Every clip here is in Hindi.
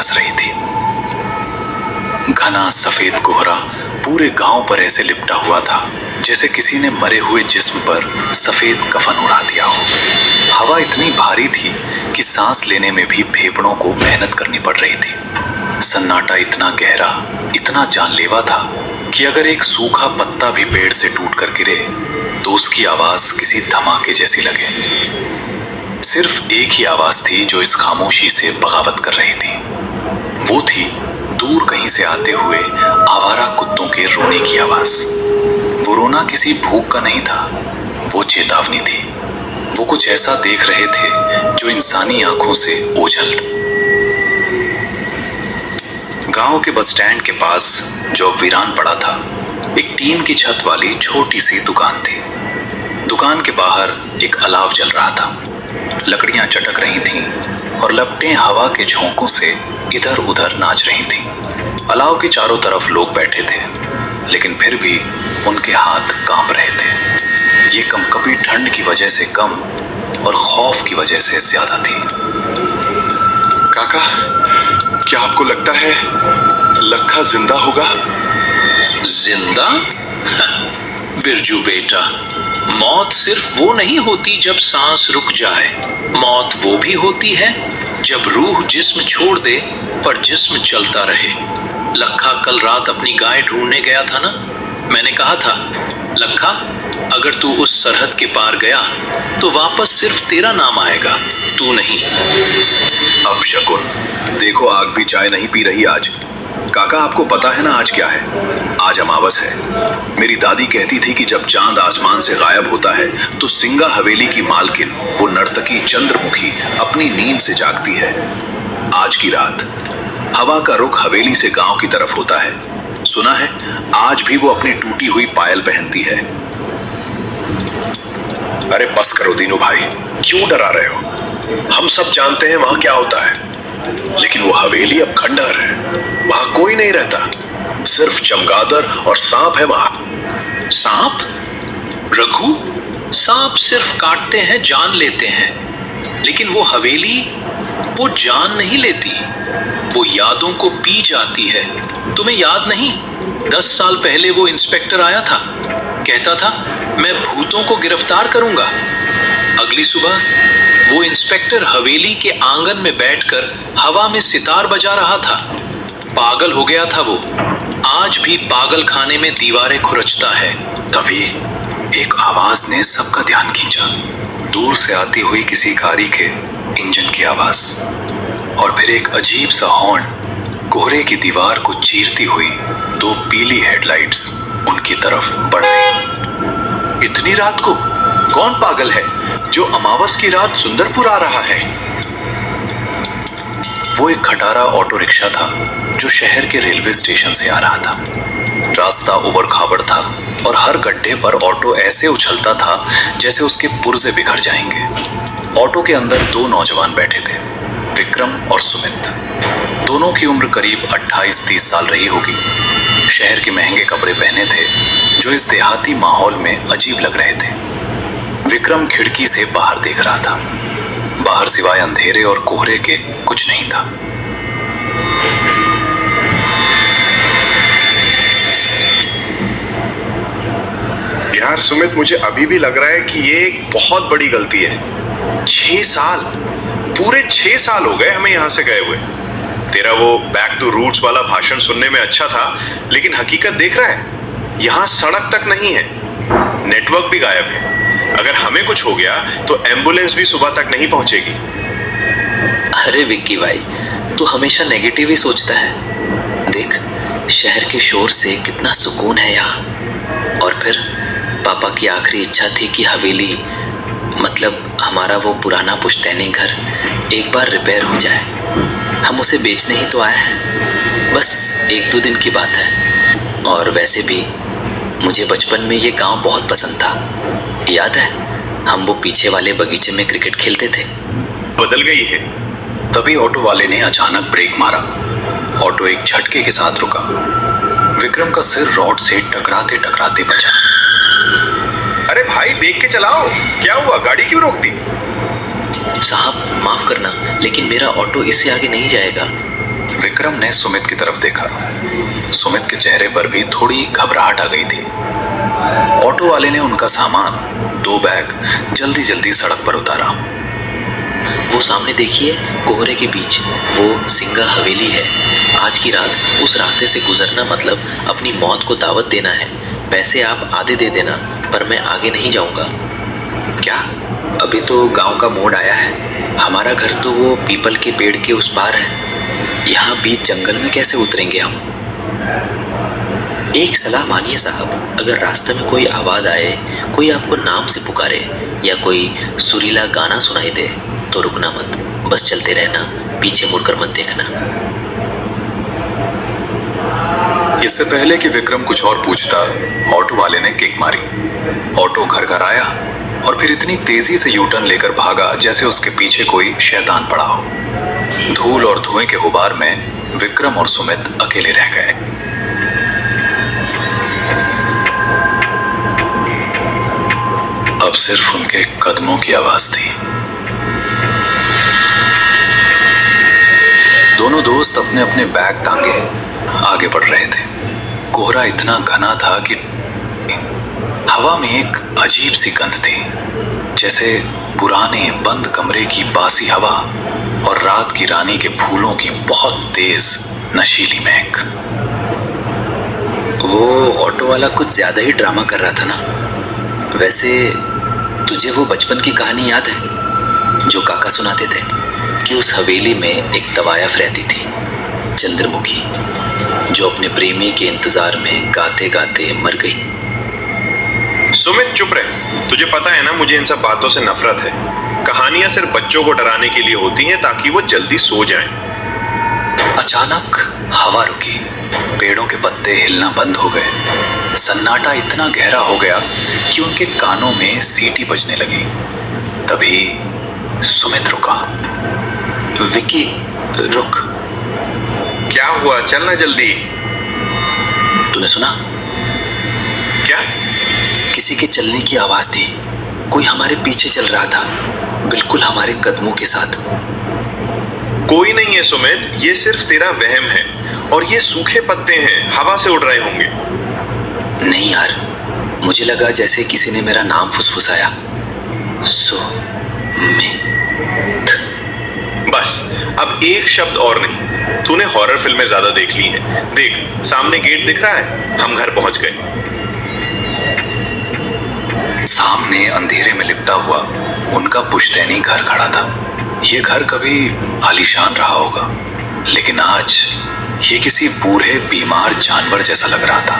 बरस रही थी। घना सफेद कोहरा पूरे गांव पर ऐसे लिपटा हुआ था जैसे किसी ने मरे हुए जिस्म पर सफेद कफन उड़ा दिया हो। हवा इतनी भारी थी कि सांस लेने में भी फेफड़ों को मेहनत करनी पड़ रही थी। सन्नाटा इतना गहरा, इतना जानलेवा था कि अगर एक सूखा पत्ता भी पेड़ से टूटकर गिरे तो उसकी आवाज किसी धमाके जैसी लगे। सिर्फ एक ही आवाज थी जो इस खामोशी से बगावत कर रही थी। वो थी दूर कहीं से आते हुए आवारा कुत्तों के रोने की आवाज। वो रोना किसी भूख का नहीं था, वो चेतावनी थी। वो कुछ ऐसा देख रहे थे जो इंसानी आंखों से ओझल था। गांव के बस स्टैंड के पास जो वीरान पड़ा था, एक टीन की छत वाली छोटी सी दुकान थी। दुकान के बाहर एक अलाव जल रहा था। लकड़ियां चटक रही थीं और लपटें हवा के झोंकों से इधर उधर नाच रही थीं। अलाव के चारों तरफ लोग बैठे थे, लेकिन फिर भी उनके हाथ कांप रहे थे। ये कंपकपी ठंड की वजह से कम और खौफ की वजह से ज्यादा थी। काका, क्या आपको लगता है लखा जिंदा होगा? जिंदा? बिरजू बेटा, मौत सिर्फ वो नहीं होती जब सांस रुक जाए। मौत वो भी होती है जब रूह जिस्म छोड़ दे पर जिस्म चलता रहे। लखा कल रात अपनी गाय ढूंढने गया था ना। मैंने कहा था, लखा अगर तू उस सरहद के पार गया तो वापस सिर्फ तेरा नाम आएगा, तू नहीं। अब शकुन, देखो आग भी चाय नहीं पी रही आज। काका, आपको पता है ना आज क्या है? आज अमावस है। मेरी दादी कहती थी कि जब चांद आसमान से गायब होता है तो सिंगा हवेली की मालकिन, वो नर्तकी चंद्रमुखी, अपनी नींद से जागती है। आज की रात हवा का रुख हवेली से गांव की तरफ होता है। सुना है आज भी वो अपनी टूटी हुई पायल पहनती है। अरे बस करो दीनू भाई, क्यों डरा रहे हो? हम सब जानते हैं वहां क्या होता है, लेकिन वो हवेली अब खंडहर है। वहां कोई नहीं रहता, सिर्फ चमगादड़ और सांप है वहां। सांप? रघु, सांप सिर्फ काटते हैं, जान लेते हैं, लेकिन वो हवेली, वो जान नहीं लेती, वो यादों को पी जाती है। तुम्हें याद नहीं, 10 साल पहले वो इंस्पेक्टर आया था, कहता था मैं भूतों को गिरफ्तार करूंगा। अगली सुबह वो इंस्पेक्टर हवेली के आंगन में बैठकर हवा में सितार बजा रहा था। पागल हो गया था वो। आज भी पागल खाने में दीवारें खुरचता है। तभी एक आवाज ने सबका ध्यान खींचा। दूर से आती हुई किसी गाड़ी के इंजन की आवाज, और फिर एक अजीब सा हॉर्न। कोहरे की दीवार को चीरती हुई 2 पीली हेडलाइट्स उनकी तरफ बढ़ गई। इतनी रात को कौन पागल है जो अमावस की रात सुंदरपुर आ रहा है? वो एक खटारा ऑटो रिक्शा था जो शहर के रेलवे स्टेशन से आ रहा था। रास्ता उबड़ खाबड़ था और हर गड्ढे पर ऑटो ऐसे उछलता था जैसे उसके पुर्जे बिखर जाएंगे। ऑटो के अंदर 2 नौजवान बैठे थे, विक्रम और सुमित। दोनों की उम्र करीब 28-30 साल रही होगी। शहर के महंगे कपड़े पहने थे जो इस देहाती माहौल में अजीब लग रहे थे। विक्रम खिड़की से बाहर देख रहा था। बाहर सिवाय अंधेरे और कोहरे के कुछ नहीं था। यार सुमित, मुझे अभी भी लग रहा है कि ये एक बहुत बड़ी गलती है। 6 साल, पूरे 6 साल हो गए हमें यहाँ से गए हुए। तेरा वो बैक टू रूट्स वाला भाषण सुनने में अच्छा था, लेकिन हकीकत देख रहा है, यहाँ सड़क तक नहीं है, नेटवर्क भी गायब है। अगर हमें कुछ हो गया तो एम्बुलेंस भी सुबह तक नहीं पहुंचेगी। अरे विक्की भाई, तू हमेशा नेगेटिव ही सोचता है। देख, शहर के शोर से कितना सुकून है यहाँ। और फिर पापा की आखिरी इच्छा थी कि हवेली, मतलब हमारा वो पुराना पुश्तैनी घर, एक बार रिपेयर हो जाए। हम उसे बेचने ही तो आए हैं, बस 1-2 दिन की बात है। और वैसे भी मुझे बचपन में ये गांव बहुत पसंद था। याद है, हम वो पीछे वाले बगीचे में क्रिकेट खेलते थे। बदल गई है। तभी ऑटो वाले ने अचानक ब्रेक मारा। ऑटो एक झटके के साथ रुका। विक्रम का सिर रॉड से टकराते टकराते बचा। अरे भाई, देख के चलाओ, क्या हुआ? गाड़ी क्यों रोक दी? साहब माफ करना, लेकिन मेरा ऑटो इससे आगे नहीं जाएगा। विक्रम ने सुमित की तरफ देखा। सुमित के चेहरे पर भी थोड़ी घबराहट आ गई थी। ऑटो वाले ने उनका सामान, 2 बैग जल्दी जल्दी सड़क पर उतारा। वो सामने देखिए, कोहरे के बीच वो सिंगा हवेली है। आज की रात उस रास्ते से गुजरना मतलब अपनी मौत को दावत देना है। पैसे आप आधे दे देना, पर मैं आगे नहीं जाऊंगा। क्या? अभी तो गांव का मोड़ आया है। हमारा घर तो वो पीपल के पेड़ के उस पार है। यहाँ बीच जंगल में कैसे उतरेंगे हम? एक सलाह मानिए साहब, अगर रास्ते में कोई आवाज आए, कोई आपको नाम से पुकारे या कोई सुरीला गाना सुनाई दे तो रुकना मत, बस चलते रहना, पीछे मुड़कर मत देखना। इससे पहले कि विक्रम कुछ और पूछता, ऑटो वाले ने किक मारी। ऑटो घर घर आया और फिर इतनी तेजी से यू टर्न लेकर भागा जैसे उसके पीछे कोई शैतान पड़ा हो। धूल और धुएं के गुबार में विक्रम और सुमित अकेले रह गए। अब सिर्फ उनके कदमों की आवाज थी। दोनों दोस्त अपने अपने बैग टांगे आगे बढ़ रहे थे। कोहरा इतना घना था कि हवा में एक अजीब सी गंध थी, जैसे पुराने बंद कमरे की बासी हवा और रात की रानी के फूलों की बहुत तेज नशीली महक। वो ऑटो वाला कुछ ज्यादा ही ड्रामा कर रहा था ना। वैसे तुझे वो बचपन की कहानी याद है जो काका सुनाते थे कि उस हवेली में एक तवायफ रहती थी, चंद्रमुखी, जो अपने प्रेमी के इंतजार में गाते गाते मर गई। सुमित चुप रहे। तुझे पता है ना, मुझे इन सब बातों से नफरत है। कहानियां सिर्फ बच्चों को डराने के लिए होती हैं ताकि वो जल्दी सो जाएं। अचानक हवा रुकी, पेड़ों के पत्ते हिलना बंद हो गए। सन्नाटा इतना गहरा हो गया कि उनके कानों में सीटी बजने लगी। तभी सुमित रुका। विक्की, रुक। क्या हुआ? चलना जल्दी। तूने सुना? क्या? किसी के चलने की आवाज थी। कोई हमारे पीछे चल रहा था, बिल्कुल हमारे कदमों के साथ। कोई नहीं है सुमित, ये सिर्फ तेरा वहम है। और ये सूखे पत्ते हैं, हवा से उड़ रहे होंगे। नहीं यार, मुझे लगा जैसे किसी ने मेरा नाम फुसफुसाया। बस अब एक शब्द और नहीं। तूने हॉरर फिल्में ज्यादा देख ली हैं। देख, सामने गेट दिख रहा है, हम घर पहुंच गए। सामने अंधेरे में लिपटा हुआ उनका पुश्तैनी घर खड़ा था। ये घर कभी आलीशान रहा होगा, लेकिन आज ये किसी बूढ़े बीमार जानवर जैसा लग रहा था।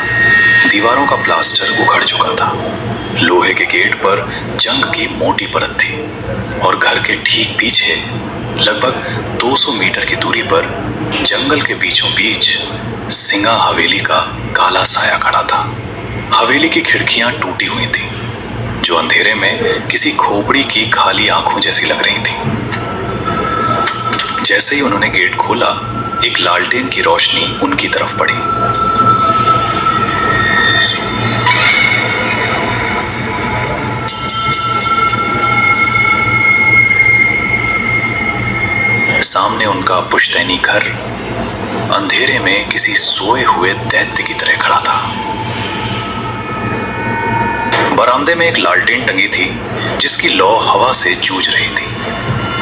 दीवारों का प्लास्टर उखड़ चुका था। लोहे के गेट पर जंग की मोटी परत थी और घर के ठीक पीछे लगभग 200 मीटर की दूरी पर जंगल के बीचों बीच सिंगा हवेली का काला साया खड़ा था। हवेली की खिड़कियां टूटी हुई थी, जो अंधेरे में किसी खोपड़ी की खाली आंखों जैसी लग रही थी। जैसे ही उन्होंने गेट खोला, एक लालटेन की रोशनी उनकी तरफ पड़ी। सामने उनका पुश्तैनी घर अंधेरे में किसी सोए हुए दैत्य की तरह खड़ा था। बरामदे में एक लालटेन टंगी थी, जिसकी लौ हवा से जूझ रही थी।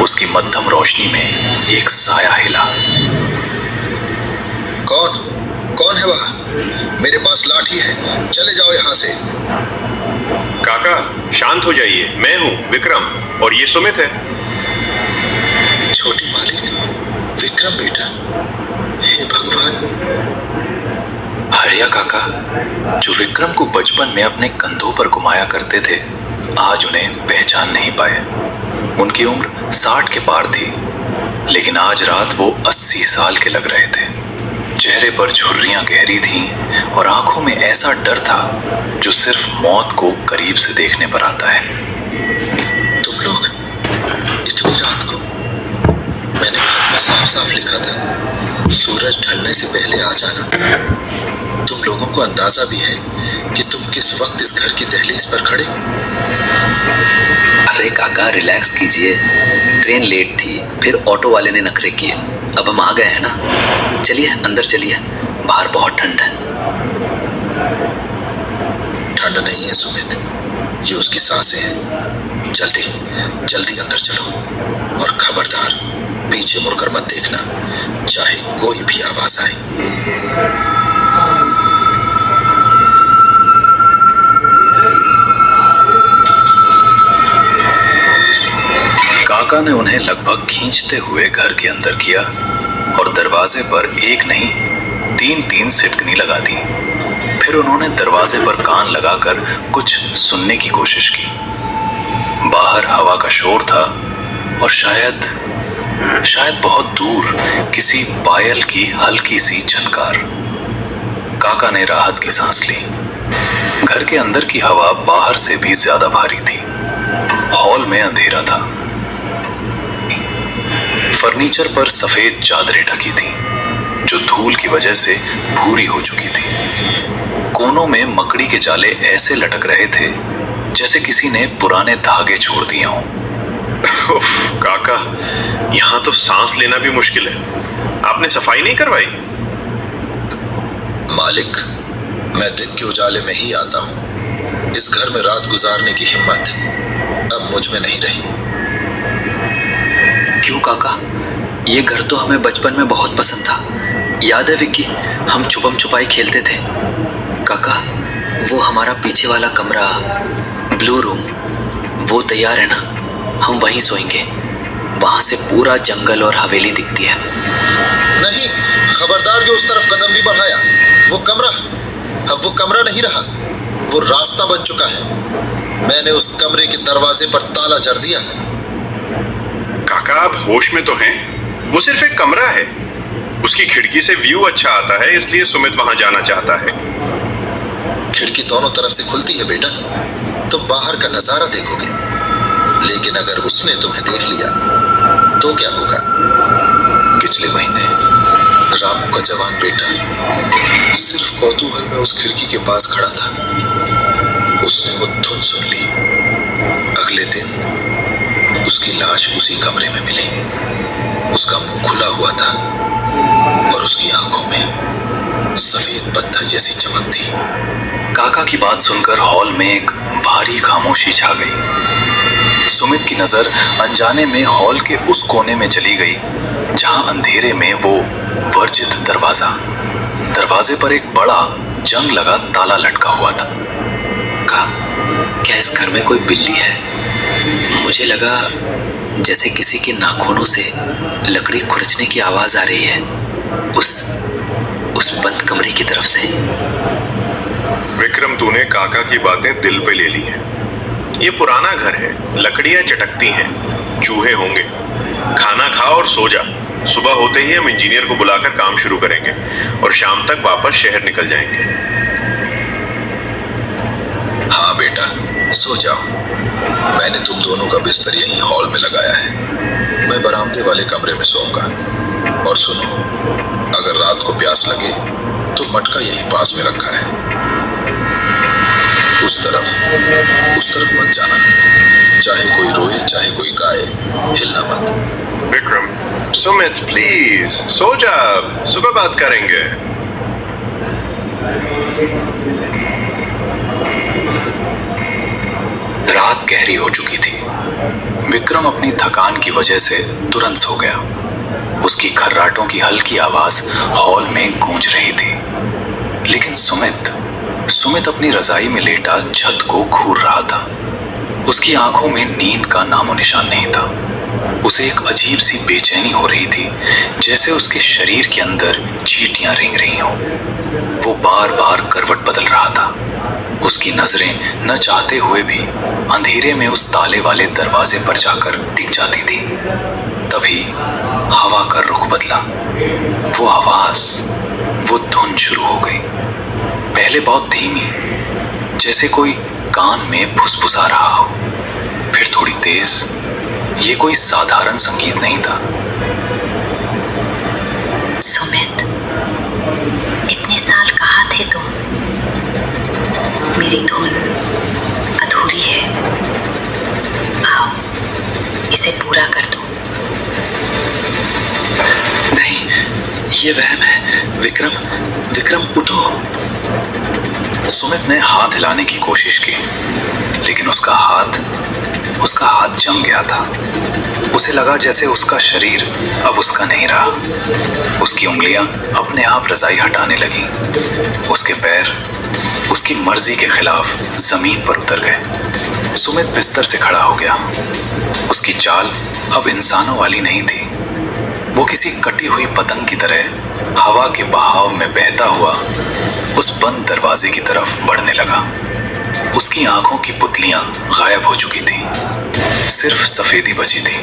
उसकी मध्यम रोशनी में एक साया हिला। कौन है वह? मेरे पास लाठी है, चले जाओ यहाँ से। काका, शांत हो जाइए। मैं हूँ विक्रम और ये सुमित है। छोटी मालिक, विक्रम बेटा, हे भगवान। हरिया काका, जो विक्रम को बचपन में अपने कंधों पर घुमाया करते थे, आज उन्हें पहचान नहीं पाए। उनकी उम्र 60 के पार थी, लेकिन आज रात वो 80 साल के लग रहे थे। चेहरे पर झुर्रियां गहरी थीं और आंखों में ऐसा डर था जो सिर्फ मौत को करीब से देखने पर आता है। तुम लोग इतनी रात को? मैंने घर में साफ साफ लिखा था, सूरज ढलने से पहले आ जाना। तुम लोगों को अंदाजा भी है कि तुम किस वक्त इस घर की दहलीज पर खड़े? अरे काका, रिलैक्स कीजिए। ट्रेन लेट थी, फिर ऑटो वाले ने नखरे किए। अब हम आ गए हैं ना। चलिए अंदर चलिए, बाहर बहुत ठंड है। ठंड नहीं है सुमित, ये उसकी सांसें हैं। जल्दी जल्दी अंदर चलो और खबरदार पीछे मुड़कर मत देखना, चाहे कोई भी आवाज आए। काका ने उन्हें लगभग खींचते हुए घर के अंदर किया और दरवाजे पर एक नहीं 3-3 सिटकनी लगा दी। फिर उन्होंने दरवाजे पर कान लगाकर कुछ सुनने की कोशिश की। बाहर हवा का शोर था और शायद बहुत दूर किसी पायल की हल्की सी झनकार। काका ने राहत की सांस ली। घर के अंदर की हवा बाहर से भी ज्यादा भारी थी। हॉल में अंधेरा था। फर्नीचर पर सफेद चादरें ढकी थी जो धूल की वजह से भूरी हो चुकी थी। कोनों में मकड़ी के जाले ऐसे लटक रहे थे जैसे किसी ने पुराने धागे छोड़ दिए हों। काका, यहाँ तो सांस लेना भी मुश्किल है। आपने सफाई नहीं करवाई? मालिक, मैं दिन के उजाले में ही आता हूँ। इस घर में रात गुजारने की हिम्मत अब मुझ में नहीं रही। क्यों काका? ये घर तो हमें बचपन में बहुत पसंद था। याद है विक्की, हम छुपम छुपाई खेलते थे। काका, वो हमारा पीछे वाला कमरा, ब्लू रूम, वो तैयार है ना? हम वहीं सोएंगे। वहां से पूरा जंगल और हवेली दिखती है। नहीं, खबरदार जो उस तरफ कदम भी बढ़ाया। वो कमरा अब वो कमरा नहीं रहा, वो रास्ता बन चुका है। मैंने उस कमरे के दरवाजे पर ताला जड़ दिया है। काका, आप होश में तो हैं? वो सिर्फ एक कमरा है। उसकी खिड़की से व्यू अच्छा आता है, इसलिए सुमित वहां जाना चाहता है। खिड़की दोनों तरफ से खुलती है बेटा, तुम बाहर का नजारा देखोगे। लेकिन अगर उसने तुम्हें देख लिया तो क्या होगा? पिछले महीने रामू का जवान बेटा सिर्फ कौतूहल में उस खिड़की के पास खड़ा था। उसने वो धुन सुन ली। अगले दिन उसकी लाश उसी कमरे में मिली। उसका मुंह खुला हुआ था और उसकी आंखों में सफेद पत्थर जैसी चमक थी। काका की बात सुनकर हॉल में एक भारी खामोशी छा गई। सुमित की नजर अनजाने में हॉल के उस कोने में चली गई जहां अंधेरे में वो वर्जित दरवाजे पर एक बड़ा जंग लगा ताला लटका हुआ था। क्या इस घर में कोई बिल्ली है? मुझे लगा जैसे किसी के नाखूनों से लकड़ी खुरचने की आवाज आ रही है उस बंद कमरे की तरफ से। विक्रम, तूने काका की बातें दिल पे ले ली हैं। ये पुराना घर है, लकड़ियां चटकती हैं, चूहे होंगे। खाना खा और सो जा। सुबह होते ही हम इंजीनियर को बुलाकर काम शुरू करेंगे और शाम तक वापस शहर निकल जाएंगे। हाँ बेटा, सो जाओ। मैंने तुम दोनों का बिस्तर यहीं हॉल में लगाया है। मैं बरामदे वाले कमरे में सोऊंगा। और सुनो, अगर रात को प्यास लगे तो मटका यहीं पास में रखा है। उस तरफ मत जाना। चाहे कोई रोए चाहे कोई गाए, हिलना मत। विक्रम, सुमित प्लीज सो जा, सुबह बात करेंगे। रात गहरी हो चुकी थी। विक्रम अपनी थकान की वजह से तुरंत सो गया। उसकी खर्राटों की हल्की आवाज हॉल में गूंज रही थी। लेकिन सुमित अपनी रजाई में लेटा छत को घूर रहा था। उसकी आंखों में नींद का नामो निशान नहीं था। उसे एक अजीब सी बेचैनी हो रही थी, जैसे उसके शरीर के अंदर चींटियां रेंग रही हों। वो बार बार करवट बदल रहा था। उसकी नजरें न चाहते हुए भी अंधेरे में उस ताले वाले दरवाजे पर जाकर टिक जाती थी। तभी हवा का रुख बदला। वो आवाज, वो धुन शुरू हो गई। पहले बहुत धीमी, जैसे कोई कान में फुसफुसा रहा हो, फिर थोड़ी तेज। ये कोई साधारण संगीत नहीं था। सुमित, इतने साल कहाँ थे तुम? मेरी धुन अधूरी है। आओ, इसे पूरा कर दो। नहीं, ये वहम है। विक्रम, विक्रम उठो। सुमित ने हाथ हिलाने की कोशिश की, लेकिन उसका हाथ जम गया था। उसे लगा जैसे उसका शरीर अब उसका नहीं रहा। उसकी उंगलियां अपने आप रजाई हटाने लगी। उसके पैर उसकी मर्जी के खिलाफ जमीन पर उतर गए। सुमित बिस्तर से खड़ा हो गया। उसकी चाल अब इंसानों वाली नहीं थी। वो किसी कटी हुई पतंग की तरह हवा के बहाव में बहता हुआ उस बंद दरवाजे की तरफ बढ़ने लगा। उसकी आंखों की पुतलियां गायब हो चुकी थी, सिर्फ सफेदी बची थी।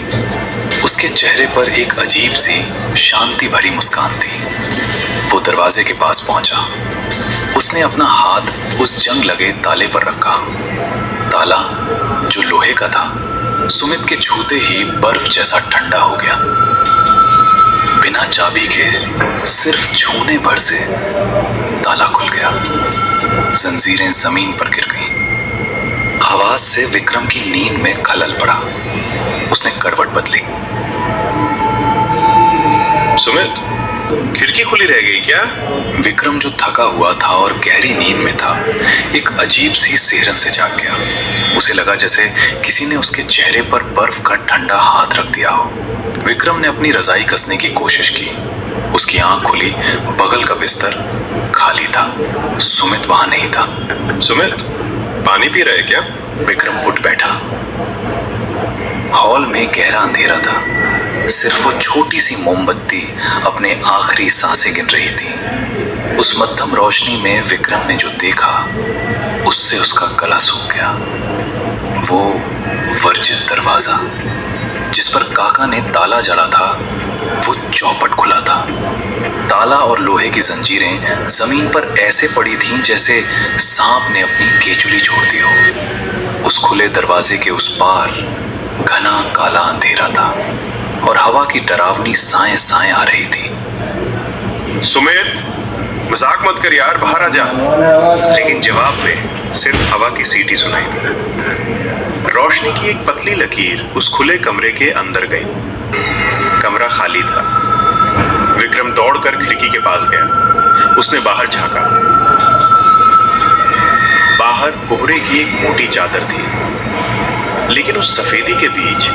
उसके चेहरे पर एक अजीब सी शांति भरी मुस्कान थी। वो दरवाजे के पास पहुंचा। उसने अपना हाथ उस जंग लगे ताले पर रखा। ताला, जो लोहे का था, सुमित के छूते ही बर्फ जैसा ठंडा हो गया। बिना चाबी के सिर्फ छूने भर से ताला खुल गया। जंजीरें जमीन पर गिर गईं। आवाज से विक्रम की नींद में खलल पड़ा। उसने करवट बदली। सुमित, खिड़की खुली रह गई क्या? विक्रम, जो थका हुआ था और गहरी नींद में था, एक अजीब सी सिहरन से जाग गया। उसे लगा जैसे किसी ने उसके चेहरे पर बर्फ का ठंडा हाथ रख दिया हो। विक्रम ने अपनी रजाई कसने की कोशिश की। उसकी आंख खुली। बगल का बिस्तर खाली था। सुमित वहां नहीं था। सुमित, पानी पी रहा है क्या? विक्रम उठ बैठा। हॉल में गहरा अंधेरा था। सिर्फ वो छोटी सी मोमबत्ती अपने आखिरी सांसें गिन रही थी। उस मध्यम रोशनी में विक्रम ने जो देखा, उससे उसका गला सूख गया। वो वर्जित दरवाजा जिस पर काका ने ताला जड़ा था, वो चौपट खुला था। ताला और लोहे की जंजीरें जमीन पर ऐसे पड़ी थीं जैसे सांप ने अपनी केचुली छोड़ दी हो। उस खुले दरवाजे के उस पार घना काला अंधेरा था और हवा की डरावनी साएं साएं आ रही थी। सुमित, मजाक मत कर यार, बाहर आ जा। लेकिन जवाब में सिर्फ हवा की सीटी सुनाई दी। रोशनी की एक पतली लकीर उस खुले कमरे के अंदर गई। कमरा खाली था। विक्रम दौड़कर खिड़की के पास गया। उसने बाहर झांका। बाहर कोहरे की एक मोटी चादर थी, लेकिन उस सफेदी के बीच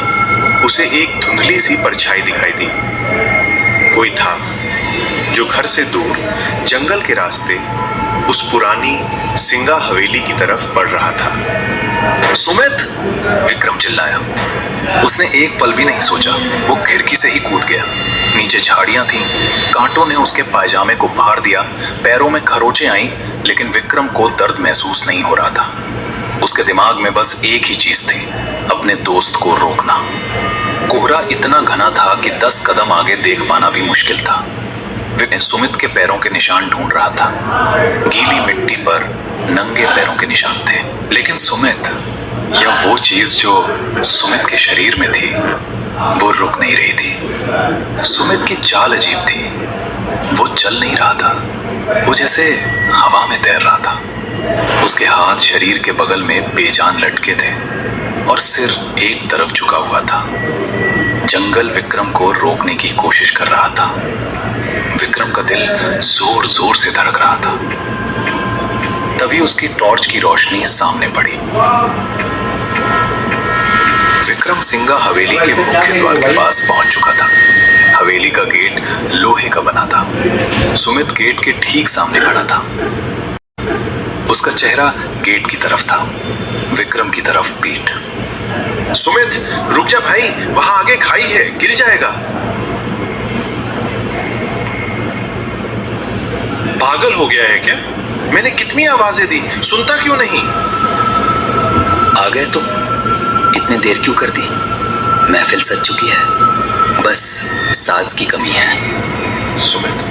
उसे एक धुंधली सी परछाई दिखाई दी। कोई था जो घर से दूर जंगल के रास्ते उस पुरानी सिंगा हवेली की तरफ बढ़ रहा था। सुमित! विक्रम चिल्लाया। उसने एक पल भी नहीं सोचा। वो खिड़की से ही कूद गया। नीचे झाड़ियां थीं। कांटों ने उसके पायजामे को फाड़ दिया। पैरों में खरोंचें आईं, लेकिन विक्रम को दर्द महसूस नहीं हो रहा था। उसके दिमाग में बस एक ही चीज थी, अपने दोस्त को रोकना। कोहरा इतना घना था कि 10 कदम आगे देख पाना भी मुश्किल था। विक्रम सुमित के पैरों के निशान ढूंढ रहा था। गीली मिट्टी पर नंगे पैरों के निशान थे, लेकिन सुमित, या वो चीज जो सुमित के शरीर में थी, वो रुक नहीं रही थी। सुमित की चाल अजीब थी। वो चल नहीं रहा था। वो जैसे हवा में तैर रहा था। उसके हाथ शरीर के बगल में बेजान लटके थे और सिर एक तरफ झुका हुआ था। जंगल विक्रम को रोकने की कोशिश कर रहा था। विक्रम का दिल जोर जोर से धड़क रहा था। तभी उसकी टॉर्च की रोशनी सामने पड़ी। विक्रम सिंगा हवेली के मुख्य द्वार के पास पहुंच चुका था। हवेली का गेट लोहे का बना था। सुमित गेट के ठीक सामने खड़ा था। उसका चेहरा गेट की तरफ था, विक्रम की तरफ पीठ। सुमित, रुक जा भाई, वहां आगे खाई है, गिर जाएगा। पागल हो गया है क्या? मैंने कितनी आवाजें दी, सुनता क्यों नहीं? आ गए तो इतनी देर क्यों कर दी? महफिल सज चुकी है, बस साज की कमी है। सुमित,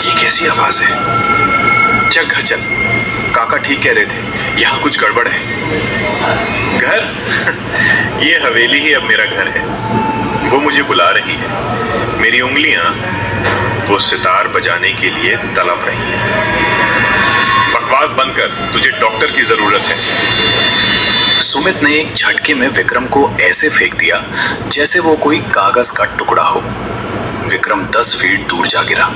ये कैसी आवाज है? चल घर चल, काका ठीक कह रहे थे, यहाँ कुछ गड़बड़ है। घर? ये हवेली ही अब मेरा घर है। वो मुझे बुला रही है। मेरी उंगलियां वो सितार बजाने के लिए तड़प रही हैं। बकवास बंद कर, तुझे डॉक्टर की जरूरत है। सुमित ने एक झटके में विक्रम को ऐसे फेंक दिया जैसे वो कोई कागज का टुकड़ा हो। विक्रम 10 फीट दूर जा गिरा।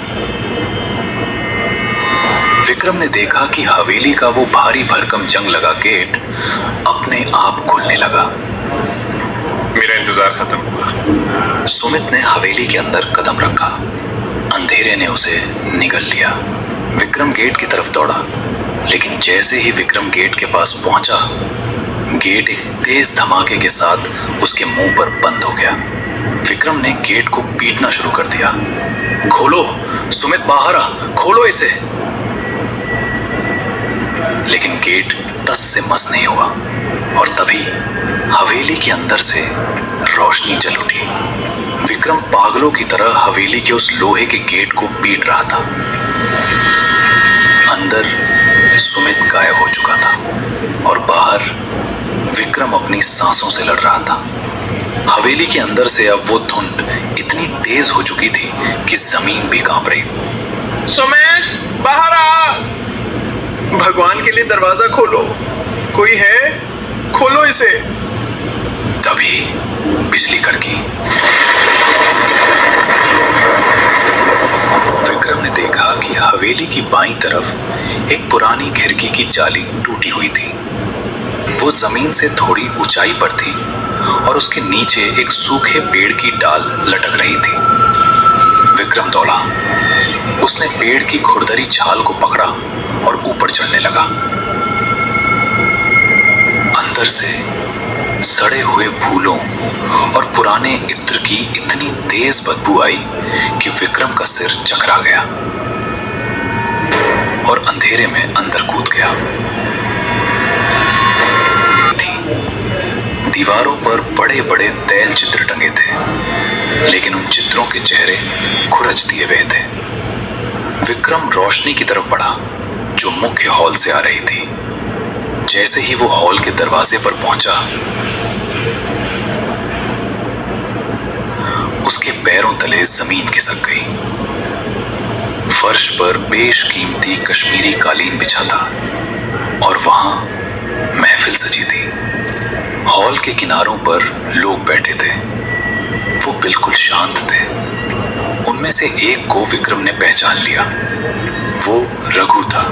विक्रम ने देखा कि हवेली का वो भारी भरकम जंग लगा गेट अपने आप खुलने लगा। मेरा इंतजार खत्म हुआ। सुमित ने हवेली के अंदर कदम रखा। अंधेरे ने उसे निगल लिया। विक्रम गेट की तरफ दौड़ा, लेकिन जैसे ही विक्रम गेट के पास पहुंचा, गेट एक तेज धमाके के साथ उसके मुंह पर बंद हो गया। विक्रम ने गेट को पीटना शुरू कर दिया। खोलो सुमित, बाहर आ, खोलो इसे। लेकिन गेट टस से मस नहीं हुआ और तभी हवेली के अंदर से रोशनी जल उठी। विक्रम पागलों की तरह हवेली के उस लोहे के गेट को पीट रहा था। अंदर सुमित गायब हो चुका था और बाहर विक्रम अपनी सांसों से लड़ रहा था। हवेली के अंदर से अब वो धुंध इतनी तेज हो चुकी थी कि जमीन भी कांप रही। सुमित, बाहर आ। भगवान के लिए दरवाजा खोलो, कोई है? खोलो इसे। तभी बिजली कड़की। विक्रम ने देखा कि हवेली की बाईं तरफ एक पुरानी खिड़की की जाली टूटी हुई थी। वो जमीन से थोड़ी ऊंचाई पर थी और उसके नीचे एक सूखे पेड़ की डाल लटक रही थी। विक्रम दौड़ा। उसने पेड़ की खुरदरी छाल को पकड़ा और ऊपर चढ़ने लगा। अंदर से सड़े हुए फूलों और पुराने इत्र की इतनी तेज बदबू आई कि विक्रम का सिर चकरा गया और अंधेरे में अंदर कूद गया। दीवारों पर बड़े बड़े तैल चित्र टंगे थे, लेकिन उन चित्रों के चेहरे खुरच दिए हुए थे। विक्रम रोशनी की तरफ बढ़ा जो मुख्य हॉल से आ रही थी। जैसे ही वो हॉल के दरवाजे पर पहुंचा, उसके पैरों तले जमीन खिसक गई। फर्श पर बेशकीमती कश्मीरी कालीन बिछा था और वहां महफिल सजी थी। हॉल के किनारों पर लोग बैठे थे। वो बिल्कुल शांत थे। उनमें से एक को विक्रम ने पहचान लिया। वो रघु था,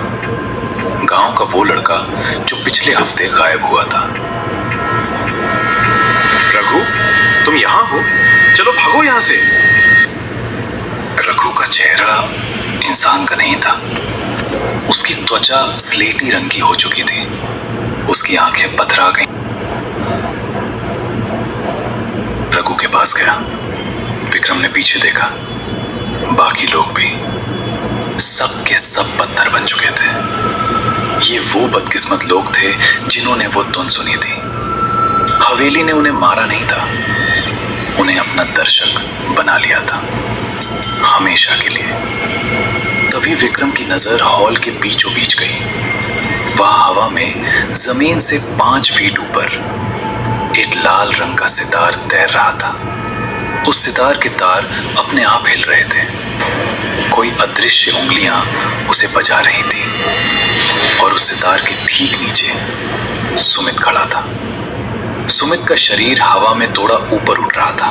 गांव का वो लड़का जो पिछले हफ्ते गायब हुआ था। रघु, तुम यहाँ हो? चलो भागो यहाँ से। रघु का चेहरा इंसान का नहीं था। उसकी त्वचा स्लेटी रंग की हो चुकी थी। उसकी आंखें पथरा गईं। रघु के पास गया। विक्रम ने पीछे देखा। बाकी लोग भी सब के सब पत्थर बन चुके थे। ये वो बदकिस्मत लोग थे जिन्होंने वो धुन सुनी थी। हवेली ने उन्हें मारा नहीं था, उन्हें अपना दर्शक बना लिया था, हमेशा के लिए। तभी विक्रम की नजर हॉल के बीचों बीच गई। वहां हवा में जमीन से 5 फीट ऊपर एक लाल रंग का सितार तैर रहा था। उस सितार के तार अपने आप हिल रहे थे। कोई अदृश्य उंगलियां उसे बजा रही थी और उस सितार के ठीक नीचे सुमित खड़ा था। सुमित का शरीर हवा में थोड़ा ऊपर उठ रहा था।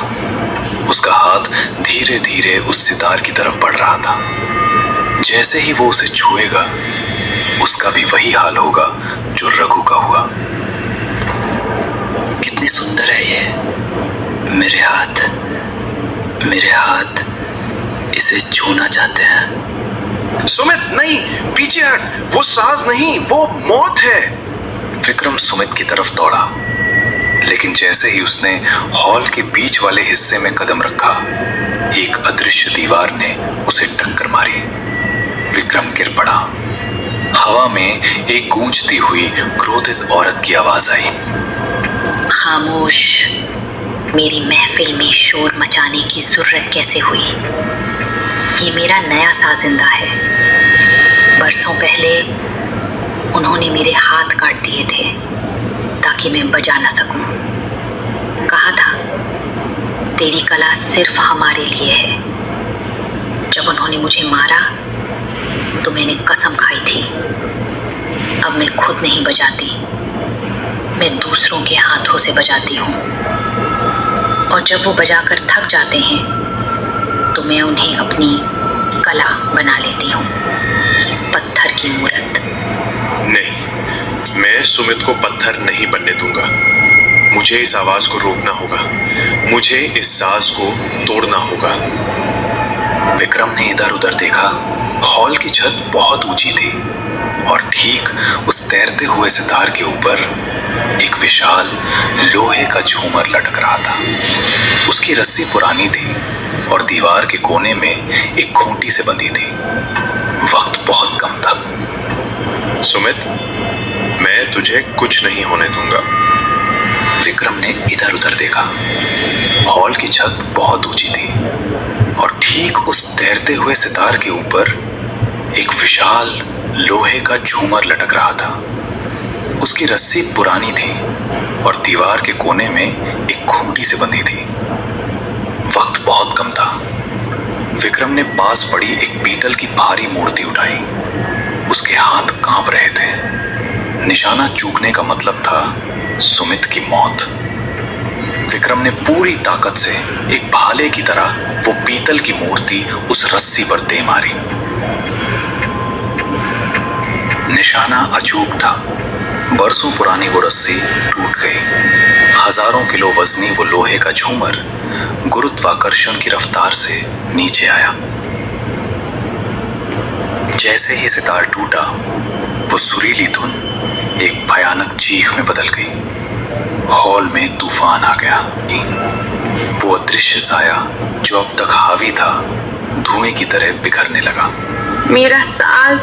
उसका हाथ धीरे धीरे उस सितार की तरफ बढ़ रहा था। जैसे ही वो उसे छुएगा, उसका भी वही हाल होगा जो रघु का हुआ। कितनी सुंदर है ये। मेरे हाथ इसे छूना चाहते हैं। सुमित, नहीं, पीछे हट। वो साज नहीं, वो मौत है। विक्रम सुमित की तरफ दौड़ा, लेकिन जैसे ही उसने हॉल के बीच वाले हिस्से में कदम रखा, एक अदृश्य दीवार ने उसे टक्कर मारी। विक्रम गिर पड़ा। हवा में एक गूंजती हुई क्रोधित औरत की आवाज आई। खामोश। मेरी महफिल में शोर मचाने की जरूरत कैसे हुई? ये मेरा नया साजिंदा है। बरसों पहले उन्होंने मेरे हाथ काट दिए थे ताकि मैं बजा न सकूं। कहा था तेरी कला सिर्फ हमारे लिए है। जब उन्होंने मुझे मारा तो मैंने कसम खाई थी, अब मैं खुद नहीं बजाती, मैं दूसरों के हाथों से बजाती हूँ। और जब वो बजाकर थक जाते हैं तो मैं उन्हें अपनी कला बना लेती हूँ, पत्थर की मूरत। नहीं, मैं सुमित को पत्थर नहीं बनने दूंगा। मुझे इस आवाज को रोकना होगा, मुझे इस साज को तोड़ना होगा। विक्रम ने इधर उधर देखा। हॉल की छत बहुत ऊंची थी और ठीक उस तैरते हुए सितार के ऊपर एक विशाल लोहे का झूमर लटक रहा था। उसकी रस्सी पुरानी थी और दीवार के कोने में एक खूंटी से बंधी थी। वक्त बहुत कम था। सुमित, मैं तुझे कुछ नहीं होने दूंगा। विक्रम ने इधर उधर देखा। हॉल की छत बहुत ऊंची थी और ठीक उस तैरते हुए सितार के ऊपर एक विशाल लोहे का झूमर लटक रहा था। उसकी रस्सी पुरानी थी और दीवार के कोने में एक खूंटी से बंधी थी। वक्त बहुत कम था। विक्रम ने पास पड़ी एक पीतल की भारी मूर्ति उठाई। उसके हाथ कांप रहे थे। निशाना चूकने का मतलब था सुमित की मौत। विक्रम ने पूरी ताकत से एक भाले की तरह वो पीतल की मूर्ति उस रस्सी पर दे मारी। निशाना अचूक था। बरसों पुरानी वो रस्सी टूट गई। हजारों किलो वजनी वो लोहे का झूमर गुरुत्वाकर्षण की रफ्तार से नीचे आया। जैसे ही सितार टूटा, वो सुरीली धुन एक भयानक चीख में बदल गई। हॉल में तूफान आ गया। वो अदृश्य साया जो अब तक हावी था, धुएं की तरह बिखरने लगा। मेरा साज,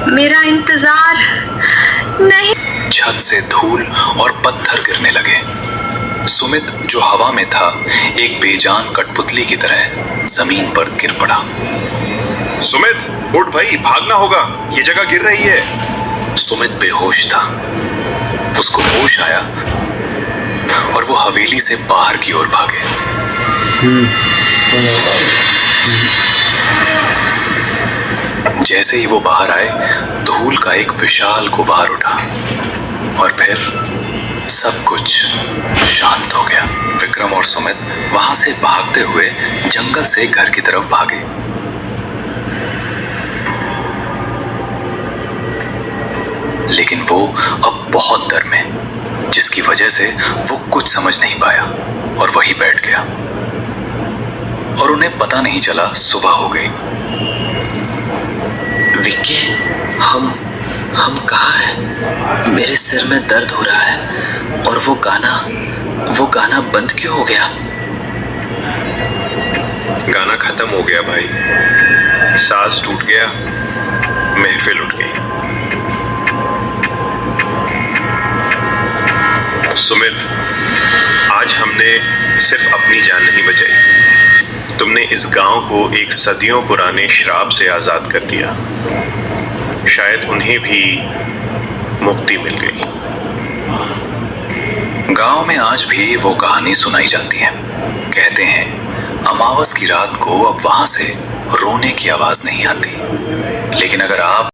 मेरा इंतजार नहीं। छत से धूल और पत्थर गिरने लगे। सुमित जो हवा में था, एक बेजान कठपुतली की तरह जमीन पर गिर पड़ा। सुमित, उठ भाई, भागना होगा, ये जगह गिर रही है। सुमित बेहोश था। उसको होश आया और वो हवेली से बाहर की ओर भागे। जैसे ही वो बाहर आए, धूल का एक विशाल गुबार उठा और फिर सब कुछ शांत हो गया। विक्रम और सुमित वहां से भागते हुए जंगल से घर की तरफ भागे। लेकिन वो अब बहुत डर में, जिसकी वजह से वो कुछ समझ नहीं पाया और वहीं बैठ गया और उन्हें पता नहीं चला सुबह हो गई। विक्की, हम कहाँ हैं? मेरे सिर में दर्द हो रहा है और वो गाना बंद क्यों हो गया? गाना खत्म हो गया भाई, साज टूट गया, महफिल उठ गई। सुमित, आज हमने सिर्फ अपनी जान नहीं बचाई, तुमने इस गांव को एक सदियों पुराने श्राप से आजाद कर दिया। शायद उन्हें भी मुक्ति मिल गई। गांव में आज भी वो कहानी सुनाई जाती है। कहते हैं अमावस की रात को अब वहां से रोने की आवाज नहीं आती। लेकिन अगर आप